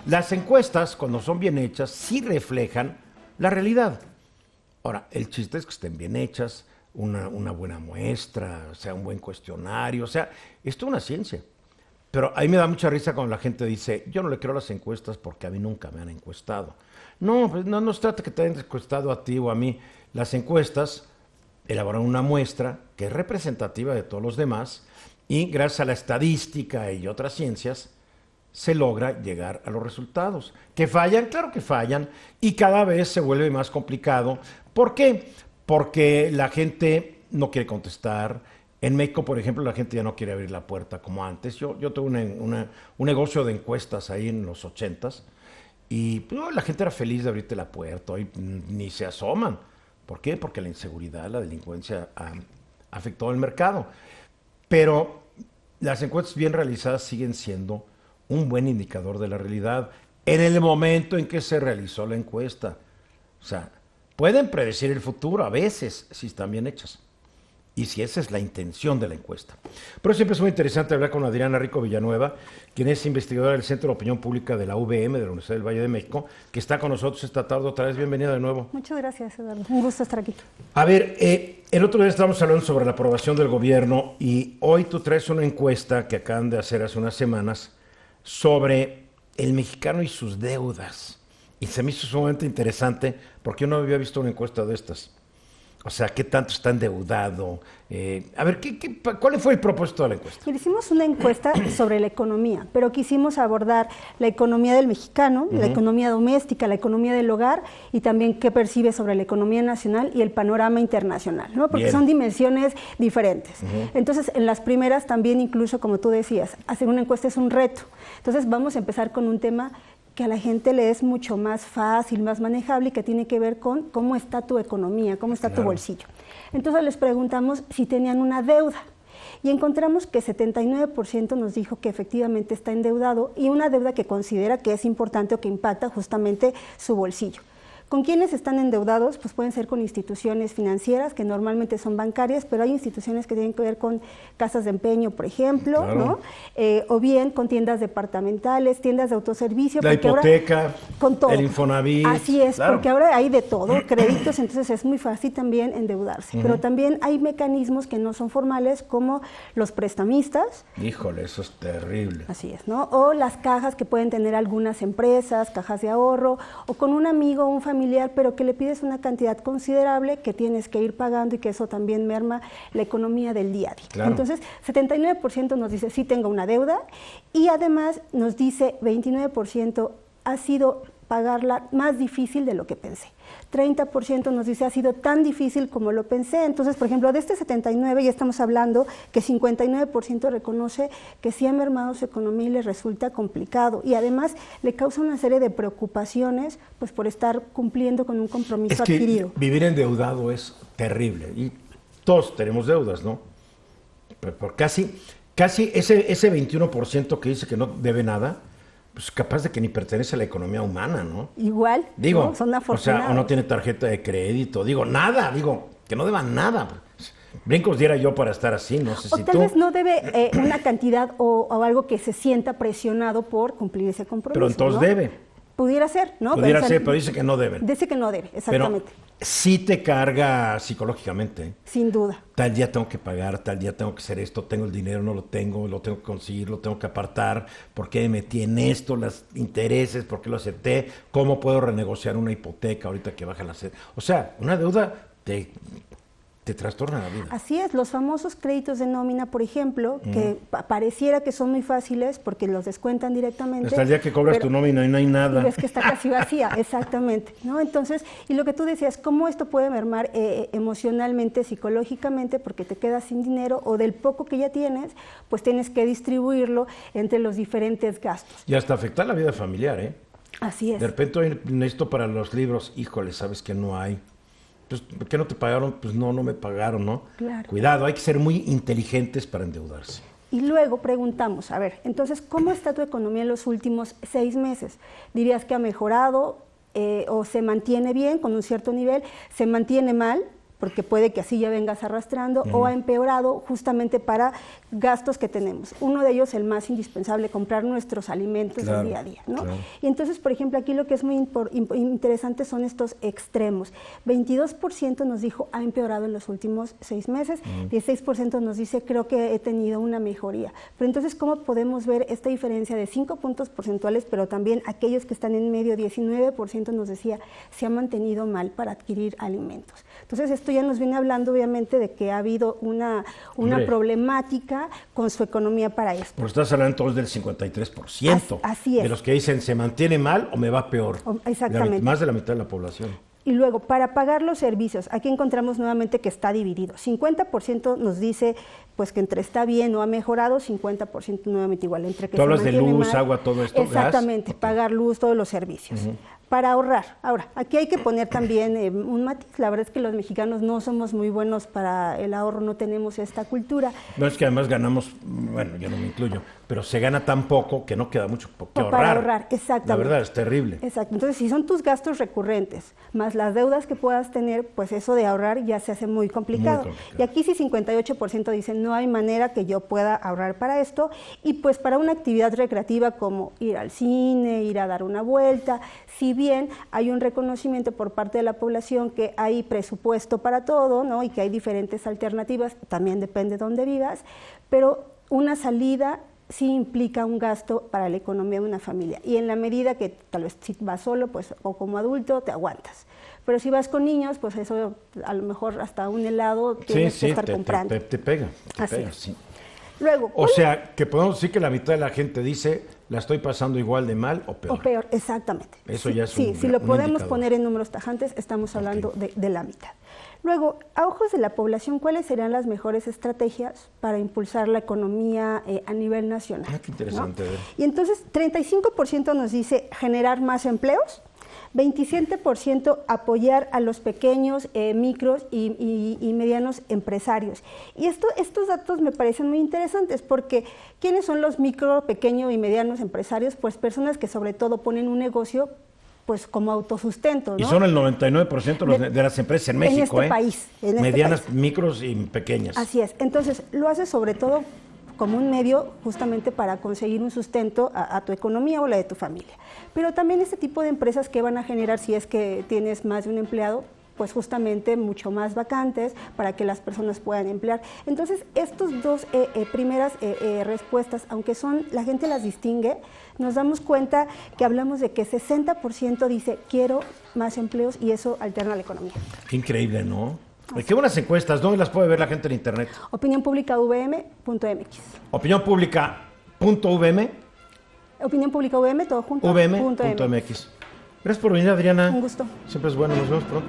Las encuestas, cuando son bien hechas, sí reflejan la realidad. Ahora, el chiste es que estén bien hechas, una buena muestra, o sea, un buen cuestionario, o sea, esto es una ciencia. Pero a mí me da mucha risa cuando la gente dice, yo no le creo a las encuestas porque a mí nunca me han encuestado. No, pues no se trata que te hayan encuestado a ti o a mí. Las encuestas elaboran una muestra que es representativa de todos los demás y gracias a la estadística y otras ciencias se logra llegar a los resultados. ¿Que fallan? Claro que fallan y cada vez se vuelve más complicado. ¿Por qué? Porque la gente no quiere contestar. En México, por ejemplo, la gente ya no quiere abrir la puerta como antes. Yo tuve un negocio de encuestas ahí en los 80s y pues, la gente era feliz de abrirte la puerta. Hoy ni se asoman. ¿Por qué? Porque la inseguridad, la delincuencia ha afectado el mercado. Pero las encuestas bien realizadas siguen siendo un buen indicador de la realidad en el momento en que se realizó la encuesta. O sea, pueden predecir el futuro a veces si están bien hechas. Y si esa es la intención de la encuesta. Pero siempre es muy interesante hablar con Adriana Rico Villanueva, quien es investigadora del Centro de Opinión Pública de la UVM, de la Universidad del Valle de México, que está con nosotros esta tarde otra vez. Bienvenida de nuevo. Muchas gracias, Eduardo. Un gusto estar aquí. A ver, el otro día estábamos hablando sobre la aprobación del gobierno y hoy tú traes una encuesta que acaban de hacer hace unas semanas sobre el mexicano y sus deudas. Y se me hizo sumamente interesante porque yo no había visto una encuesta de estas. O sea, ¿qué tanto está endeudado? A ver, ¿cuál fue el propósito de la encuesta? Mira, hicimos una encuesta sobre la economía, pero quisimos abordar la economía del mexicano, la economía doméstica, la economía del hogar y también qué percibe sobre la economía nacional y el panorama internacional, ¿no? Porque son dimensiones diferentes. Entonces, en las primeras también, incluso como tú decías, hacer una encuesta es un reto. Entonces, vamos a empezar con un tema que a la gente le es mucho más fácil, más manejable y que tiene que ver con cómo está tu economía, cómo está tu bolsillo. Entonces les preguntamos si tenían una deuda y encontramos que 79% nos dijo que efectivamente está endeudado y una deuda que considera que es importante o que impacta justamente su bolsillo. ¿Con quiénes están endeudados? Pues pueden ser con instituciones financieras, que normalmente son bancarias, pero hay instituciones que tienen que ver con casas de empeño, por ejemplo, ¿no? O bien con tiendas departamentales, tiendas de autoservicio. La hipoteca, ahora, con todo. El Infonavit. Así es, porque ahora hay de todo, créditos, entonces es muy fácil también endeudarse. Pero también hay mecanismos que no son formales, como los prestamistas. Híjole, eso es terrible. Así es, ¿no? O las cajas que pueden tener algunas empresas, cajas de ahorro, o con un amigo o un familiar, pero que le pides una cantidad considerable que tienes que ir pagando y que eso también merma la economía del día a día. Claro. Entonces, 79% nos dice sí tengo una deuda y además nos dice 29% ha sido pagarla más difícil de lo que pensé. 30% nos dice ha sido tan difícil como lo pensé. Entonces, por ejemplo, de este 79 ya estamos hablando que 59% reconoce que sí ha mermado su economía y le resulta complicado y además le causa una serie de preocupaciones pues por estar cumpliendo con un compromiso adquirido. Vivir endeudado es terrible y todos tenemos deudas, ¿no? Pero casi ese 21% que dice que no debe nada, pues capaz de que ni pertenece a la economía humana, ¿no? Igual, digo, ¿no? Son afortunados. O sea, o no tiene tarjeta de crédito, que no deban nada. Brincos diera yo para estar así, no sé si tú... O tal vez no debe una cantidad o algo que se sienta presionado por cumplir ese compromiso. Pero entonces, ¿no? Debe. Pudiera ser, ¿no? Pudiera ser, pero dice que no deben. Dice que no debe, exactamente. Pero sí te carga psicológicamente. Sin duda. Tal día tengo que pagar, tal día tengo que hacer esto, tengo el dinero, no lo tengo que conseguir, lo tengo que apartar, ¿por qué me metí en esto? Los intereses, ¿por qué lo acepté? ¿Cómo puedo renegociar una hipoteca ahorita que baja la sed? O sea, una deuda te trastorna la vida. Así es, los famosos créditos de nómina, por ejemplo, que pareciera que son muy fáciles porque los descuentan directamente. Hasta el día que cobras tu nómina y no hay nada. Y ves que está casi vacía, exactamente, ¿no? Entonces, y lo que tú decías, cómo esto puede mermar emocionalmente, psicológicamente, porque te quedas sin dinero o del poco que ya tienes, pues tienes que distribuirlo entre los diferentes gastos. Y hasta afectar la vida familiar, ¿eh? Así es. De repente necesito para los libros, híjole, sabes que no hay. Pues, ¿por qué no te pagaron? Pues no me pagaron, ¿no? Claro. Cuidado, hay que ser muy inteligentes para endeudarse. Y luego preguntamos, a ver, entonces, ¿cómo está tu economía en los últimos 6 meses? ¿Dirías que ha mejorado o se mantiene bien con un cierto nivel? ¿Se mantiene mal? porque puede que así ya vengas arrastrando, o ha empeorado justamente para gastos que tenemos. Uno de ellos, el más indispensable, comprar nuestros alimentos del día a día, ¿no? Claro. Y entonces, por ejemplo, aquí lo que es muy interesante son estos extremos. 22% nos dijo ha empeorado en los últimos 6 meses, 16% nos dice creo que he tenido una mejoría. Pero entonces, ¿cómo podemos ver esta diferencia de 5 puntos porcentuales, pero también aquellos que están en medio, 19% nos decía se ha mantenido mal para adquirir alimentos? Entonces, esto ya nos viene hablando obviamente de que ha habido una problemática con su economía para esto. Pero estás hablando todos del 53%. Así es. De los que dicen, ¿se mantiene mal o me va peor? Exactamente. Más de la mitad de la población. Y luego, para pagar los servicios, aquí encontramos nuevamente que está dividido. 50% nos dice pues que entre está bien o ha mejorado, 50% nuevamente igual. Entre que ¿Tú hablas se de luz, mal, agua, todo esto? Exactamente, gas? Pagar luz, todos los servicios. Para ahorrar. Ahora, aquí hay que poner también un matiz. La verdad es que los mexicanos no somos muy buenos para el ahorro, no tenemos esta cultura. No, es que además ganamos, bueno, yo no me incluyo, pero se gana tan poco que no queda mucho que ahorrar. Para ahorrar, exactamente. La verdad, es terrible. Exacto. Entonces, si son tus gastos recurrentes, más las deudas que puedas tener, pues eso de ahorrar ya se hace muy complicado. Muy complicado. Y aquí sí 58% dicen, no hay manera que yo pueda ahorrar para esto. Y pues para una actividad recreativa como ir al cine, ir a dar una vuelta, si bien hay un reconocimiento por parte de la población que hay presupuesto para todo, ¿no? Y que hay diferentes alternativas, también depende de dónde vivas, pero una salida sí implica un gasto para la economía de una familia. Y en la medida que tal vez si vas solo, pues, o como adulto, te aguantas. Pero si vas con niños, pues eso a lo mejor hasta un helado tienes que estar comprando. Te pega, Así pega, es. sí. Luego, O sea, que podemos decir que la mitad de la gente dice, la estoy pasando igual de mal o peor. O peor, exactamente. Eso sí, ya es sí, un si lo un podemos indicador. poner en números tajantes, estamos hablando de la mitad. Luego, a ojos de la población, ¿cuáles serían las mejores estrategias para impulsar la economía a nivel nacional? Ah, qué interesante. ¿no? A ver. Y entonces, 35% nos dice generar más empleos, 27% apoyar a los pequeños, micros y medianos empresarios. Y estos datos me parecen muy interesantes porque ¿quiénes son los micro, pequeños y medianos empresarios? Pues personas que sobre todo ponen un negocio pues como autosustento, ¿no? Y son el 99% de las empresas en México, en este país, en este medianas, país. micros y pequeñas. Así es. Entonces, lo haces sobre todo como un medio justamente para conseguir un sustento a tu economía o la de tu familia. Pero también este tipo de empresas que van a generar, si es que tienes más de un empleado, pues justamente mucho más vacantes para que las personas puedan emplear. Entonces, estos dos primeras respuestas, aunque la gente las distingue, nos damos cuenta que hablamos de que 60% dice quiero más empleos y eso alterna la economía. Qué increíble, ¿no? Qué buenas encuestas. ¿Dónde las puede ver la gente en internet? Opinión Pública VM.mx. Opinión Pública.vm. Opinión Pública VM, todo junto. VM.mx. Gracias por venir, Adriana. Un gusto. Siempre es bueno. Nos vemos pronto.